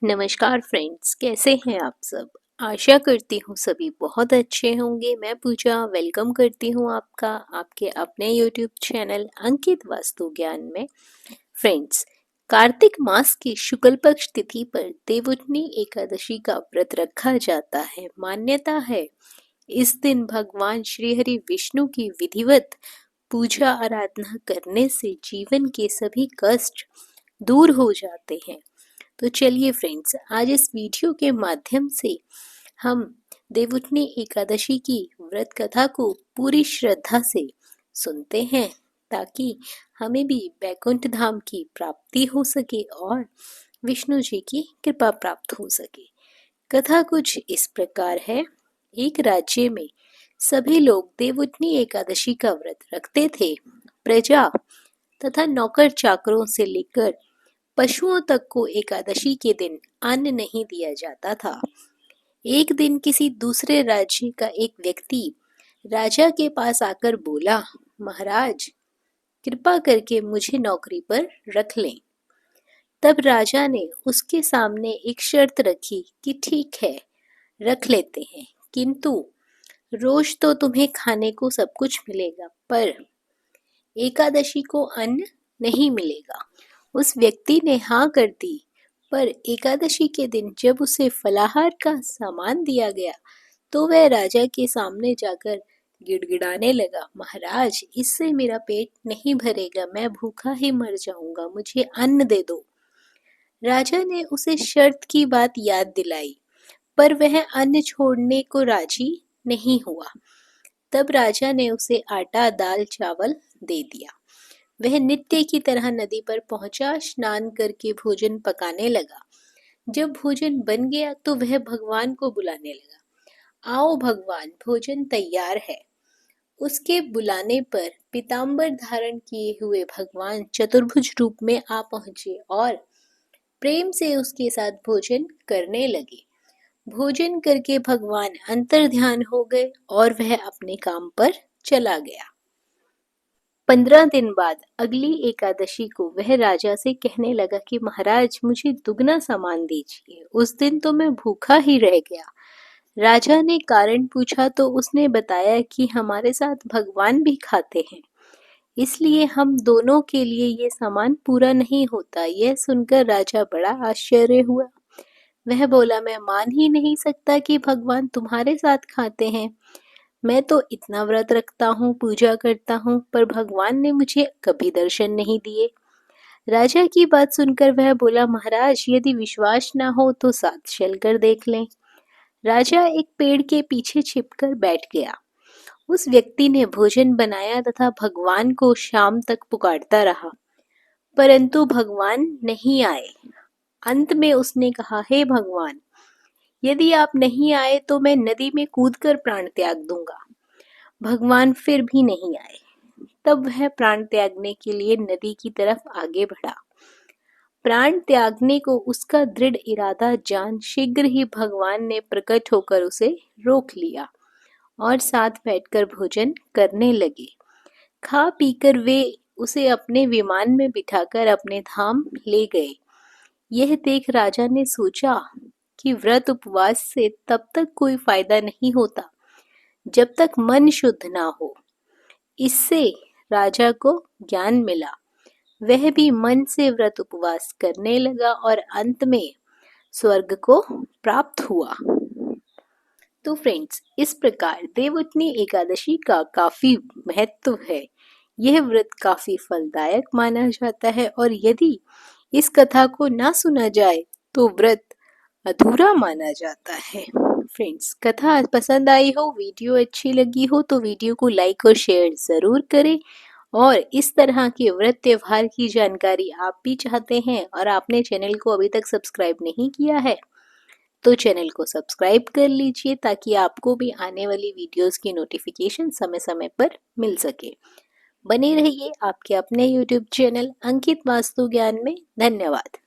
नमस्कार फ्रेंड्स, कैसे हैं आप सब। आशा करती हूँ सभी बहुत अच्छे होंगे। मैं पूजा वेलकम करती हूँ आपका आपके अपने यूट्यूब चैनल अंकित वास्तु ज्ञान में। फ्रेंड्स, कार्तिक मास की शुक्ल पक्ष तिथि पर देवउठनी एकादशी का व्रत रखा जाता है। मान्यता है इस दिन भगवान श्री हरि विष्णु की विधिवत पूजा आराधना करने से जीवन के सभी कष्ट दूर हो जाते हैं। तो चलिए फ्रेंड्स, आज इस वीडियो के माध्यम से हम देवउठनी एकादशी की व्रत कथा को पूरी श्रद्धा से सुनते हैं, ताकि हमें भी बैकुंठ धाम की प्राप्ति हो सके और विष्णु जी की कृपा प्राप्त हो सके। कथा कुछ इस प्रकार है। एक राज्य में सभी लोग देवउठनी एकादशी का व्रत रखते थे। प्रजा तथा नौकर चाकरों से लेकर पशुओं तक को एकादशी के दिन अन्न नहीं दिया जाता था। एक दिन किसी दूसरे राज्य का एक व्यक्ति राजा के पास आकर बोला, महाराज, कृपा करके मुझे नौकरी पर रख लें। तब राजा ने उसके सामने एक शर्त रखी कि ठीक है, रख लेते हैं, किंतु रोज तो तुम्हें खाने को सब कुछ मिलेगा, पर एकादशी को अन्न नहीं मिलेगा। उस व्यक्ति ने हाँ कर दी, पर एकादशी के दिन जब उसे फलाहार का सामान दिया गया तो वह राजा के सामने जाकर गिड़गिड़ाने लगा, महाराज, इससे मेरा पेट नहीं भरेगा, मैं भूखा ही मर जाऊंगा, मुझे अन्न दे दो। राजा ने उसे शर्त की बात याद दिलाई, पर वह अन्न छोड़ने को राजी नहीं हुआ। तब राजा ने उसे आटा, दाल, चावल दे दिया। वह नित्य की तरह नदी पर पहुंचा, स्नान करके भोजन पकाने लगा। जब भोजन बन गया तो वह भगवान को बुलाने लगा, आओ भगवान, भोजन तैयार है। उसके बुलाने पर पीतांबर धारण किए हुए भगवान चतुर्भुज रूप में आ पहुंचे और प्रेम से उसके साथ भोजन करने लगे। भोजन करके भगवान अंतर्ध्यान हो गए और वह अपने काम पर चला गया। 15 दिन बाद अगली एकादशी को वह राजा से कहने लगा कि महाराज, मुझे दुगना सामान दीजिए। उस दिन तो मैं भूखा ही रह गया। राजा ने कारण पूछा तो उसने बताया कि हमारे साथ भगवान भी खाते हैं, इसलिए हम दोनों के लिए ये सामान पूरा नहीं होता। यह सुनकर राजा बड़ा आश्चर्य हुआ। वह बोला, मैं मान ही नहीं सकता कि भगवान तुम्हारे साथ खाते हैं। मैं तो इतना व्रत रखता हूँ, पूजा करता हूँ, पर भगवान ने मुझे कभी दर्शन नहीं दिए। राजा की बात सुनकर वह बोला, महाराज, यदि विश्वास ना हो तो साथ चलकर देख लें। राजा एक पेड़ के पीछे छिपकर बैठ गया। उस व्यक्ति ने भोजन बनाया तथा भगवान को शाम तक पुकारता रहा, परंतु भगवान नहीं आए। अंत में उसने कहा, हे भगवान, यदि आप नहीं आए तो मैं नदी में कूदकर प्राण त्याग दूंगा। भगवान फिर भी नहीं आए। तब वह प्राण त्यागने के लिए नदी की तरफ आगे बढ़ा। प्राण त्यागने को उसका दृढ़ इरादा जान शीघ्र ही भगवान ने प्रकट होकर उसे रोक लिया और साथ बैठकर भोजन करने लगे। खा पीकर वे उसे अपने विमान में बिठाकर अपने धाम ले गए। यह देख राजा ने सोचा कि व्रत उपवास से तब तक कोई फायदा नहीं होता जब तक मन शुद्ध ना हो। इससे राजा को ज्ञान मिला। वह भी मन से व्रत उपवास करने लगा और अंत में स्वर्ग को प्राप्त हुआ। तो फ्रेंड्स, इस प्रकार देवउठनी एकादशी का काफी महत्व है। यह व्रत काफी फलदायक माना जाता है और यदि इस कथा को ना सुना जाए तो व्रत अधूरा माना जाता है। फ्रेंड्स, कथा पसंद आई हो, वीडियो अच्छी लगी हो तो वीडियो को लाइक और शेयर जरूर करें। और इस तरह के व्रत त्योहार की जानकारी आप भी चाहते हैं और आपने चैनल को अभी तक सब्सक्राइब नहीं किया है तो चैनल को सब्सक्राइब कर लीजिए, ताकि आपको भी आने वाली वीडियोस की नोटिफिकेशन समय समय पर मिल सके। बने रहिए आपके अपने YouTube चैनल अंकित वास्तु ज्ञान में। धन्यवाद।